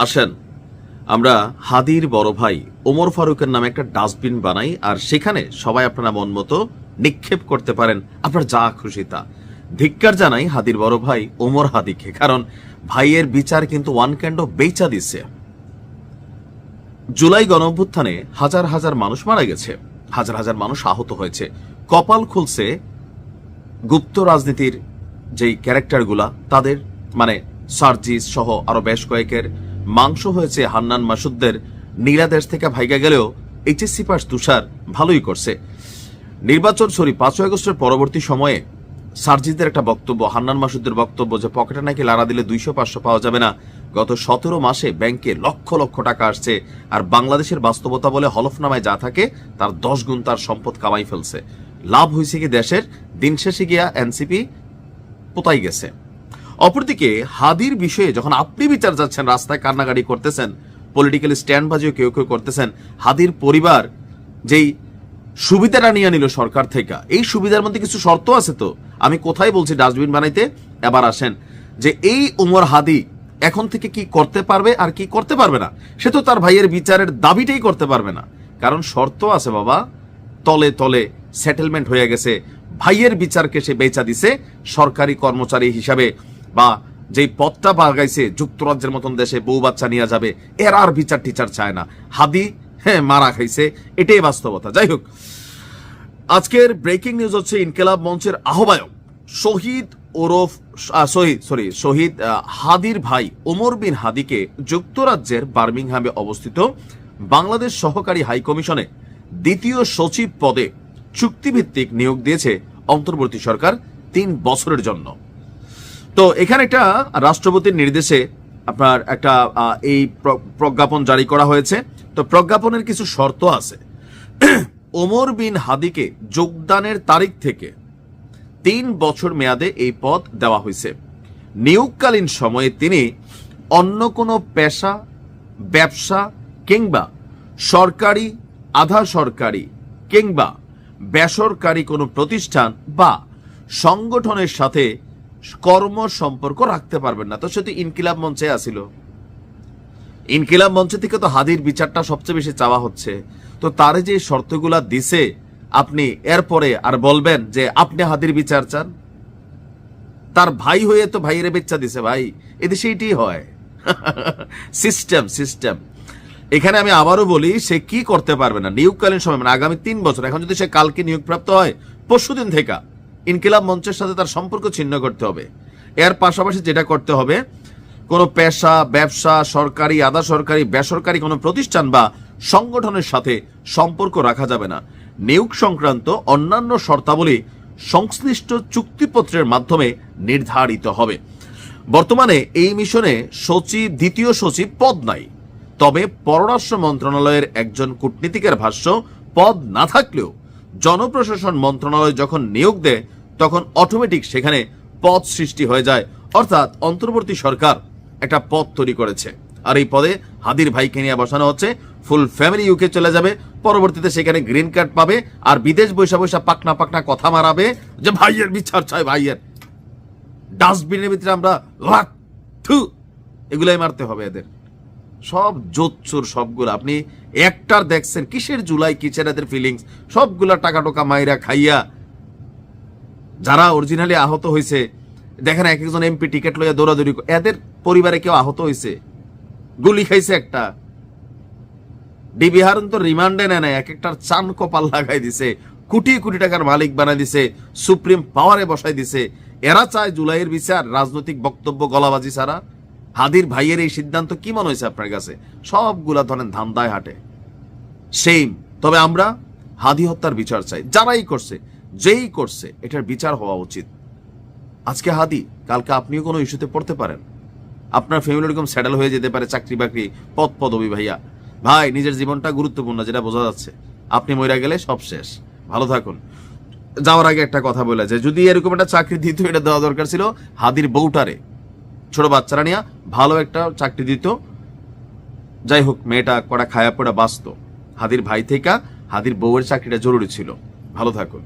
আসেন আমরা হাদির বড় ভাই ওমর ফারুকের নামে একটা ডাস্টবিন বানাই, আর সেখানে সবাই আপনারা মন মতো নিক্ষেপ করতে পারেন আপনার যা খুশি তা। ধিক্কার জানাই হাদির বড় ভাই ওমর হাদিকে, কারণ ভাইয়ের বিচার কিন্তু ওয়ান কাইন্ড অফ বেচা দিচ্ছে। জুলাই গণঅভ্যুত্থানে হাজার হাজার মানুষ মারা গেছে, হাজার হাজার মানুষ আহত হয়েছে। কপাল খুলছে গুপ্ত রাজনীতির যেই ক্যারেক্টারগুলা, তাদের মানে সার্জিস সহ আরো বেশ কয়েকের মাংস হয়েছে। হান্নান মাসুদদের নীলাদেশ থেকে ভাইগা গেলেও এইচএসসি পাস তুষার ভালোই করছে। নির্বাচন 5 আগস্টের পরবর্তী সময়ে সার্জিসদের একটা বক্তব্য, হান্নান মাসুদদের বক্তব্য যে পকেটে নাকি লাড়া দিলে 200-500 পাওয়া যাবে না। গত 17 মাসে ব্যাংকে লক্ষ লক্ষ টাকা আসছে, আর বাংলাদেশের বাস্তবতা বলে হলফনামায় যা থাকে তার 10 গুণ তার সম্পদ কামাই ফেলছে। লাভ হয়েছে কি দেশের? দিন শেষে গিয়া এনসিপি পোতাই গেছে। অপরদিকে হাদির বিষয়ে যখন আপনি বিচার যাচ্ছেন, রাস্তায় কান্নাকাটি করতেছেন, পলিটিক্যাল স্ট্যান্ডবাজিও কেউ কেউ করতেছেন, হাদির পরিবার যেই সুবিধাটা নিয়ে নিল সরকার থেকে, এই সুবিধার মধ্যে কিছু শর্ত আছে। তো আমি কোথায় বলছি ডাস্টবিন বানাইতে? এবার আসেন যে এই ওমর হাদি এখন থেকে কি করতে পারবে আর কি করতে পারবে না, সে তো তার ভাইয়ের বিচারের দাবিটাই করতে পারবে না, কারণ শর্ত আছে বাবা। তলে তলে সেটেলমেন্ট হয়ে গেছে, ভাইয়ের বিচারকে সে বেচা দিছে সরকারি কর্মচারী হিসাবে, বা যেই পদটা বাগাইছে যুক্তরাজ্যের মতন দেশে বউ বাচ্চা নিয়ে যাবে, এর আর বিচার টিচার চায় না। হাদি মারা খাইছে, এটাই বাস্তবতা। যাই হোক, আজকের ব্রেকিং নিউজ হচ্ছে ইনকিলাব মঞ্চের আহ্বায়ক শহীদ হাদির ভাই ওমর বিন হাদিকে যুক্তরাজ্যের বার্মিংহামে অবস্থিত বাংলাদেশ সহকারী হাই কমিশনে 2য় সচিব পদে চুক্তিভিত্তিক নিয়োগ দিয়েছে অন্তর্বর্তী সরকার 3 বছরের জন্য। তো এখানে একটা রাষ্ট্রপতির নির্দেশে আপনার একটা এই প্রজ্ঞাপন জারি করা হয়েছে। তো প্রজ্ঞাপনের কিছু শর্ত আছে। ওমর বিন হাদিকে যোগদানের তারিখ থেকে 3 বছর মেয়াদে এই পদ দেওয়া হয়েছে। নিয়োগকালীন সময়ে তিনি অন্য কোনো পেশা, ব্যবসা কিংবা সরকারি, আধা সরকারি কিংবা বেসরকারি কোনো প্রতিষ্ঠান বা সংগঠনের সাথে কর্ম সম্পর্ক রাখতে পারবেন না। তো সে তো ইনকিলাব মঞ্চে আসিল, ইনকিলাব মঞ্চ থেকে তো হাদির বিচারটা সবচেয়ে বেশি চাওয়া হচ্ছে। তো তারে যে শর্তগুলা দিছে, আপনি এরপরে আর বলবেন যে আপনি হাদির বিচার চান? তার ভাই হয়ে তো ভাইয়ের বেচা দিছে। ভাই, এদেশে এটাই হয়। সিস্টেম। এখানে আমি আবারও বলি, সে কি করতে পারবে না নিয়োগকালীন সময়, মানে আগামী 3 বছর। এখন যদি সে কালকে নিয়োগপ্রাপ্ত হয়, পরশুদিন থেকে ইনকিলাব মঞ্চের সাথে তার সম্পর্ক ছিন্ন করতে হবে। এর পাশাপাশি যেটা করতে হবে, কোনো পেশা, ব্যবসা, সরকারি, আধা সরকারি, বেসরকারি কোনো প্রতিষ্ঠান বা সংগঠনের সাথে সম্পর্ক রাখা যাবে না। নিয়োগ সংক্রান্ত অন্যান্য শর্তাবলী সংশ্লিষ্ট চুক্তিপত্রের মাধ্যমে নির্ধারিত হবে। বর্তমানে এই মিশনে 2য় সচিব পদ নাই, তবে পররাষ্ট্র মন্ত্রণালয়ের একজন কূটনীতিকের ভাষ্য, পদ না থাকলেও জনপ্রশাসন মন্ত্রণালয় যখন নিয়োগ দেয় তখন অটোমেটিক সেখানে পদ সৃষ্টি হয়ে যায়। অর্থাৎ অন্তর্বর্তী সরকার একটা পদ তৈরি করেছে, আর এই পদে হাদির ভাইকে নিয়ে বসানো হচ্ছে। ফুল ফ্যামিলি ইউকে চলে যাবে, পরবর্তীতে সেখানে গ্রিন কার্ড পাবে, আর বিদেশ বৈশা পাকনা কথা মারাবে যে ভাইয়ের বিচার চাই, ভাইয়ের। ডাস্টবিনের ভিতরে আমরা এগুলাই মারতে হবে এদের। সব জোচ্চুর সবগুলো। আপনি একটার দেখছেন কিসের জুলাই, কিসের এদের ফিলিংস, সবগুলা টাকা টোকা মাইরা খাইয়া যারা অরিজিনালি আহত হয়েছে। দেখেন এক একজন এমপি টিকিট লইয়া দৌড়াদৌড়ি, এদের পরিবারে কেউ আহত হয়েছে, গুলি খাইছে একটা। ডিবি হারুন তো রিমান্ডে নেয়, এক একটার চান কপাল লাগাই দিছে, কোটি কোটি টাকার মালিক বানাই দিছে, সুপ্রিম পাওয়ারে বসাই দিছে। এরা চায় জুলাইয়ের বিচার রাজনৈতিক বক্তব্য গলাবাজি ছাড়া। হাদির ভাইয়ের এই সিদ্ধান্ত কি মনে হয়েছে আপনার কাছে? সবগুলা ধরেন ধান্দায় হাঁটে, সেইম। তবে আমরা হাদি হত্যার বিচার চাই। যারাই করছে, যেই করছে, এটার বিচার হওয়া উচিত। আজকে হাদি, কালকে আপনিও কোনো ইস্যুতে পড়তে পারেন, আপনার ফ্যামিলি এরকম সেটেল হয়ে যেতে পারে, চাকরি বাকরি, পদবি। ভাইয়া ভাই, নিজের জীবনটা গুরুত্বপূর্ণ, যেটা বোঝা যাচ্ছে। আপনি মইরা গেলে সব শেষ। ভালো থাকুন। যাওয়ার আগে একটা কথা বলে যে যদি এরকম একটা চাকরি দিত, এটা দেওয়া দরকার ছিল হাদির বউটারে, ছোট বাচ্চারা নিয়ে ভালো একটা চাকরি দিত। যাই হোক, মেয়েটা কড়া খায়া পড়া বাঁচত। হাদির ভাই থেকে হাদির বউয়ের চাকরিটা জরুরি ছিল। ভালো থাকুন।